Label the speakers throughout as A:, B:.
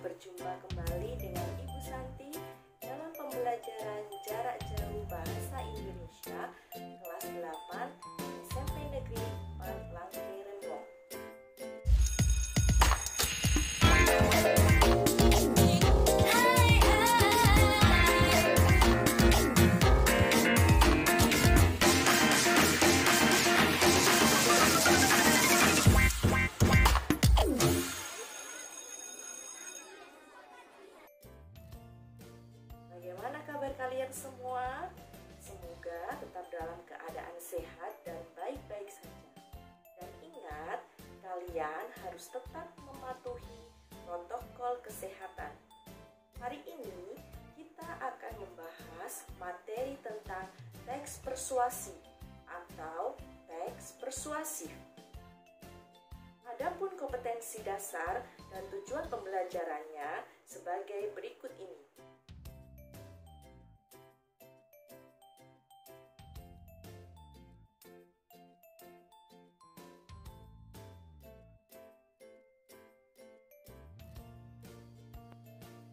A: berjumpa kembali dengan Ibu Santi dalam pembelajaran jarak jauh Bahasa Indonesia kelas 8 SMP Negeri 4 Langke Rembong. Bagaimana kabar kalian semua? Semoga tetap dalam keadaan sehat dan baik-baik saja. Dan ingat, kalian harus tetap mematuhi protokol kesehatan. Hari ini kita akan membahas materi tentang teks persuasi atau teks persuasif. Adapun kompetensi dasar dan tujuan pembelajarannya sebagai berikut ini.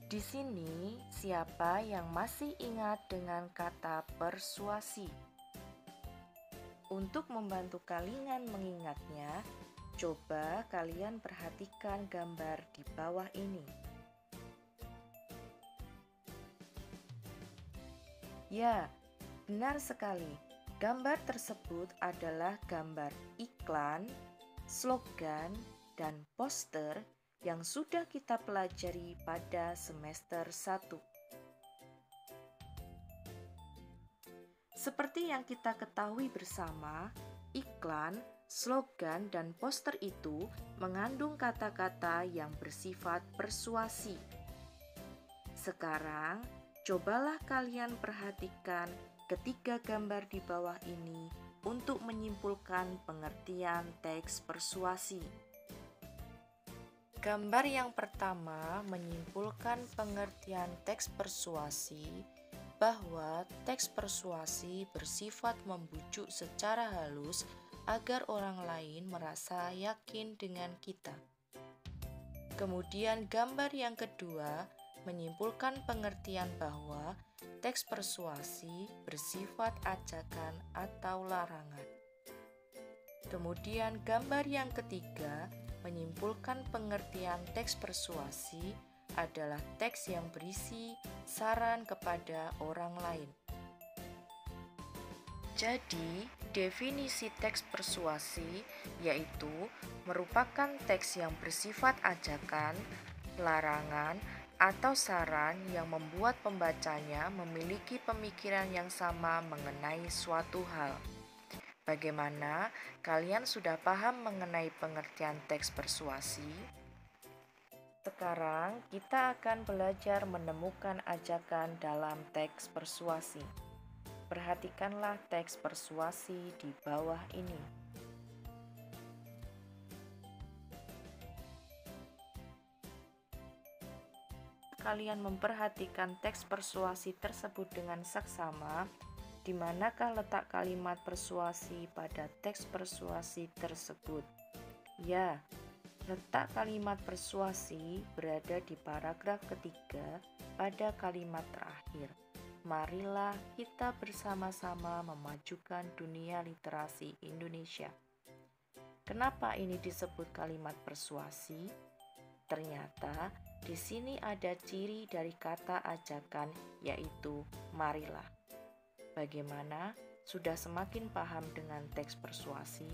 A: Di sini, siapa yang masih ingat dengan kata persuasi? Untuk membantu kalian mengingatnya, coba kalian perhatikan gambar di bawah ini. Ya, benar sekali. Gambar tersebut adalah gambar iklan, slogan, dan poster yang sudah kita pelajari pada semester 1. Seperti yang kita ketahui bersama, iklan, slogan, dan poster itu mengandung kata-kata yang bersifat persuasi. Sekarang, cobalah kalian perhatikan ketiga gambar di bawah ini untuk menyimpulkan pengertian teks persuasi. Gambar yang pertama menyimpulkan pengertian teks persuasi bahwa teks persuasi bersifat membujuk secara halus agar orang lain merasa yakin dengan kita. Kemudian gambar yang kedua menyimpulkan pengertian bahwa teks persuasi bersifat ajakan atau larangan. Kemudian gambar yang ketiga menyimpulkan pengertian teks persuasi adalah teks yang berisi saran kepada orang lain. Jadi, definisi teks persuasi yaitu merupakan teks yang bersifat ajakan, larangan, atau saran yang membuat pembacanya memiliki pemikiran yang sama mengenai suatu hal. Bagaimana? Kalian sudah paham mengenai pengertian teks persuasi? Sekarang kita akan belajar menemukan ajakan dalam teks persuasi. Perhatikanlah teks persuasi di bawah ini. Kalian memperhatikan teks persuasi tersebut dengan saksama. Di manakah letak kalimat persuasi pada teks persuasi tersebut? Ya, letak kalimat persuasi berada di paragraf ketiga pada kalimat terakhir. Marilah kita bersama-sama memajukan dunia literasi Indonesia. Kenapa ini disebut kalimat persuasi? Ternyata di sini ada ciri dari kata ajakan, yaitu marilah. Bagaimana? Sudah semakin paham dengan teks persuasi?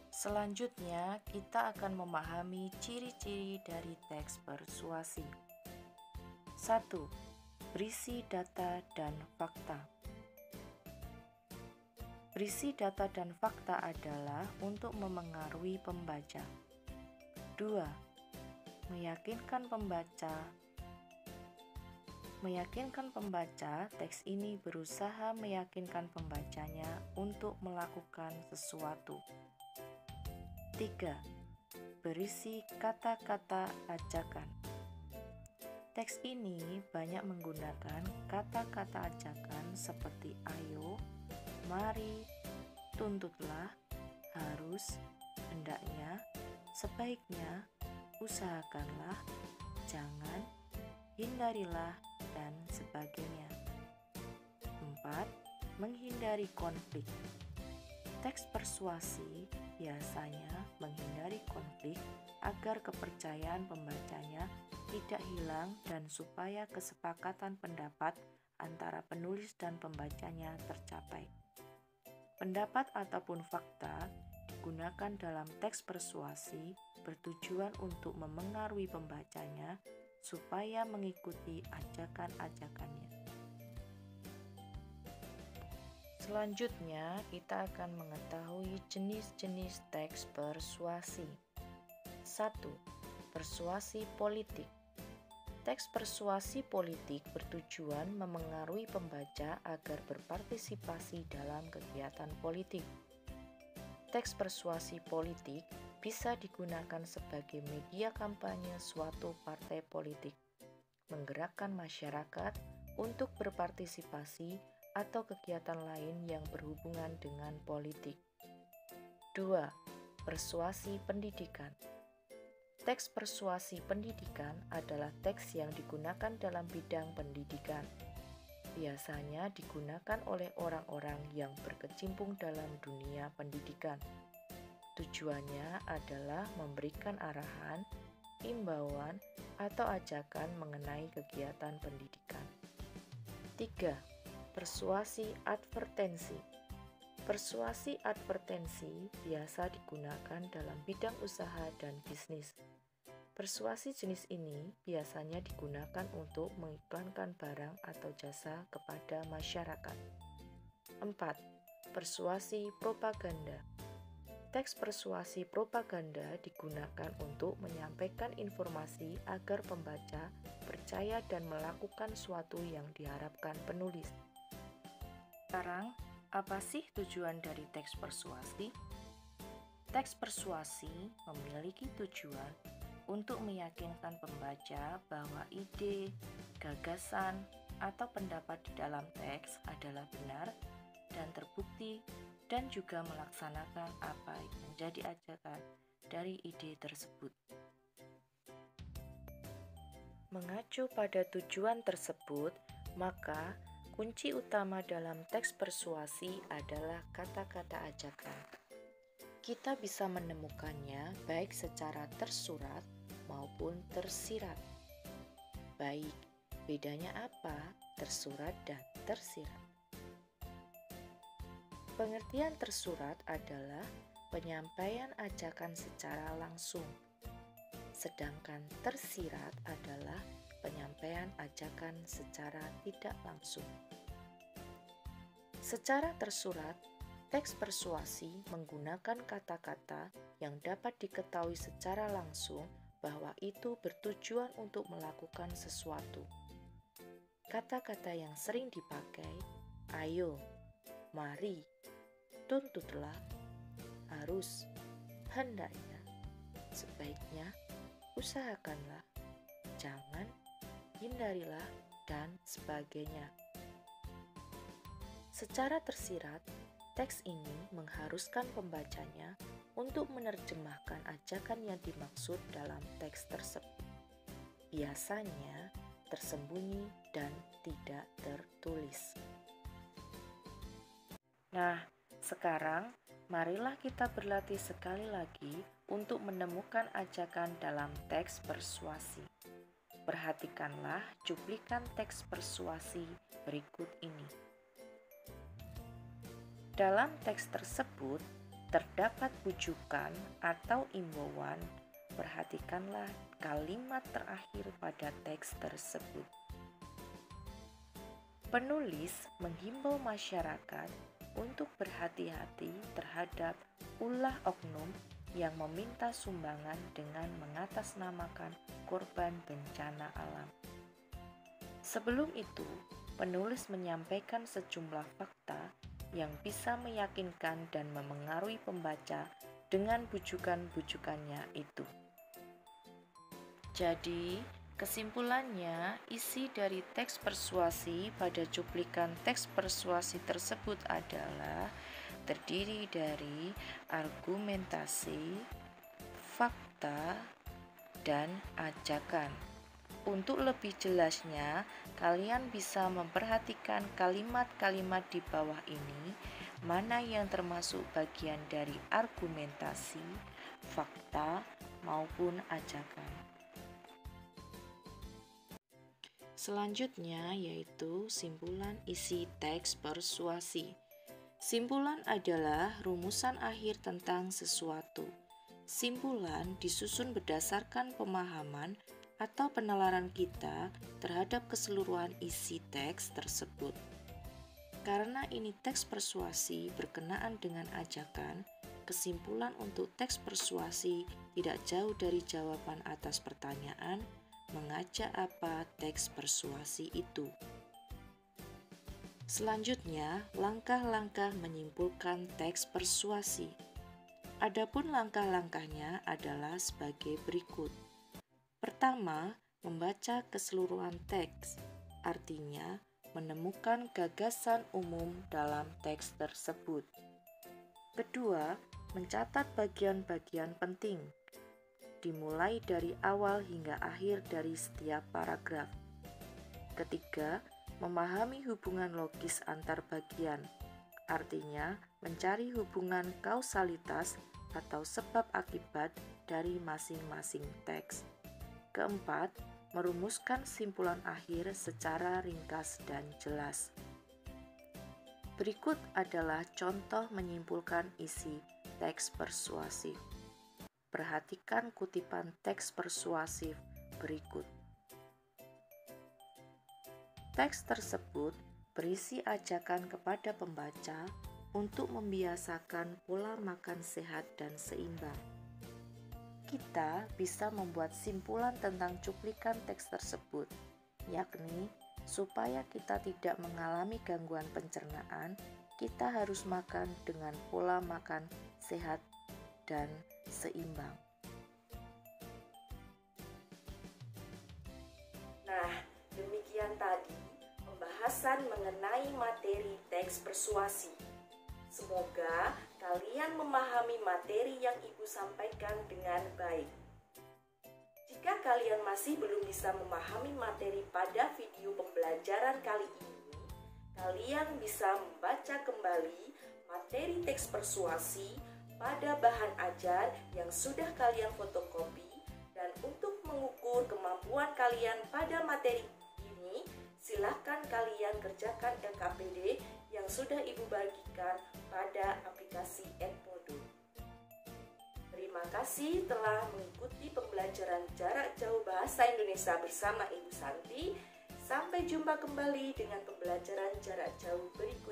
A: Selanjutnya, kita akan memahami ciri-ciri dari teks persuasi. 1. Berisi data dan fakta. Berisi data dan fakta adalah untuk memengaruhi pembaca. 2. Meyakinkan pembaca, teks ini berusaha meyakinkan pembacanya untuk melakukan sesuatu. 3. Berisi kata-kata ajakan. Teks ini banyak menggunakan kata-kata ajakan seperti ayo, mari, tuntutlah, harus, hendaknya, sebaiknya, usahakanlah, jangan, hindarilah, dan sebagainya. 4. Menghindari konflik. Teks persuasi biasanya menghindari konflik agar kepercayaan pembacanya tidak hilang dan supaya kesepakatan pendapat antara penulis dan pembacanya tercapai. Pendapat ataupun fakta digunakan dalam teks persuasi bertujuan untuk memengaruhi pembacanya supaya mengikuti ajakan-ajakannya. Selanjutnya, kita akan mengetahui jenis-jenis teks persuasi. 1. Persuasi politik. Teks persuasi politik bertujuan memengaruhi pembaca agar berpartisipasi dalam kegiatan politik. Teks persuasi politik bisa digunakan sebagai media kampanye suatu partai politik, menggerakkan masyarakat untuk berpartisipasi atau kegiatan lain yang berhubungan dengan politik. 2. Persuasi pendidikan. Teks persuasi pendidikan adalah teks yang digunakan dalam bidang pendidikan. Biasanya digunakan oleh orang-orang yang berkecimpung dalam dunia pendidikan. Tujuannya adalah memberikan arahan, imbauan, atau ajakan mengenai kegiatan pendidikan. 3. Persuasi advertensi. Persuasi advertensi biasa digunakan dalam bidang usaha dan bisnis. Persuasi jenis ini biasanya digunakan untuk mengiklankan barang atau jasa kepada masyarakat. 4. Persuasi propaganda. Teks persuasi propaganda digunakan untuk menyampaikan informasi agar pembaca percaya dan melakukan suatu yang diharapkan penulis. Sekarang, apa sih tujuan dari teks persuasi? Teks persuasi memiliki tujuan untuk meyakinkan pembaca bahwa ide, gagasan, atau pendapat di dalam teks adalah benar dan terbukti dan juga melaksanakan apa yang menjadi ajakan dari ide tersebut. Mengacu pada tujuan tersebut, maka kunci utama dalam teks persuasi adalah kata-kata ajakan. Kita bisa menemukannya baik secara tersurat maupun tersirat. Baik, bedanya apa tersurat dan tersirat? Pengertian tersurat adalah penyampaian ajakan secara langsung, sedangkan tersirat adalah penyampaian ajakan secara tidak langsung. Secara tersurat, teks persuasi menggunakan kata-kata yang dapat diketahui secara langsung bahwa itu bertujuan untuk melakukan sesuatu. Kata-kata yang sering dipakai, ayo, mari, tuntutlah, harus, hendaknya, sebaiknya, usahakanlah, jangan, hindarilah, dan sebagainya. Secara tersirat, teks ini mengharuskan pembacanya untuk menerjemahkan ajakan yang dimaksud dalam teks tersebut. Biasanya tersembunyi dan tidak tertulis. Nah, sekarang marilah kita berlatih sekali lagi untuk menemukan ajakan dalam teks persuasi. Perhatikanlah cuplikan teks persuasi berikut ini. Dalam teks tersebut terdapat bujukan atau imbauan. Perhatikanlah kalimat terakhir pada teks tersebut. Penulis menghimbau masyarakat untuk berhati-hati terhadap ulah oknum yang meminta sumbangan dengan mengatasnamakan korban bencana alam. Sebelum itu, penulis menyampaikan sejumlah fakta yang bisa meyakinkan dan memengaruhi pembaca dengan bujukan-bujukannya itu. Jadi, kesimpulannya, isi dari teks persuasi pada cuplikan teks persuasi tersebut adalah terdiri dari argumentasi, fakta, dan ajakan. Untuk lebih jelasnya, kalian bisa memperhatikan kalimat-kalimat di bawah ini, mana yang termasuk bagian dari argumentasi, fakta, maupun ajakan. Selanjutnya yaitu simpulan isi teks persuasi. Simpulan adalah rumusan akhir tentang sesuatu. Simpulan disusun berdasarkan pemahaman atau penalaran kita terhadap keseluruhan isi teks tersebut. Karena ini teks persuasi berkenaan dengan ajakan, kesimpulan untuk teks persuasi tidak jauh dari jawaban atas pertanyaan, mengajak apa teks persuasi itu. Selanjutnya, langkah-langkah menyimpulkan teks persuasi. Adapun langkah-langkahnya adalah sebagai berikut. Pertama, membaca keseluruhan teks, artinya menemukan gagasan umum dalam teks tersebut. Kedua, mencatat bagian-bagian penting, dimulai dari awal hingga akhir dari setiap paragraf. Ketiga, memahami hubungan logis antar bagian, artinya mencari hubungan kausalitas atau sebab akibat dari masing-masing teks. Keempat, merumuskan simpulan akhir secara ringkas dan jelas. Berikut adalah contoh menyimpulkan isi teks persuasif. Perhatikan kutipan teks persuasif berikut. Teks tersebut berisi ajakan kepada pembaca untuk membiasakan pola makan sehat dan seimbang. Kita bisa membuat simpulan tentang cuplikan teks tersebut, yakni supaya kita tidak mengalami gangguan pencernaan, kita harus makan dengan pola makan sehat dan seimbang.
B: Nah, demikian tadi pembahasan mengenai materi teks persuasi. Semoga kalian memahami materi yang Ibu sampaikan dengan baik. Jika kalian masih belum bisa memahami materi pada video pembelajaran kali ini, kalian bisa membaca kembali materi teks persuasi pada bahan ajar yang sudah kalian fotokopi, dan untuk mengukur kemampuan kalian pada materi ini, silakan kalian kerjakan LKPD yang sudah Ibu bagikan pada aplikasi Edmodo. Terima kasih telah mengikuti pembelajaran jarak jauh bahasa Indonesia bersama Ibu Santi. Sampai jumpa kembali dengan pembelajaran jarak jauh berikutnya.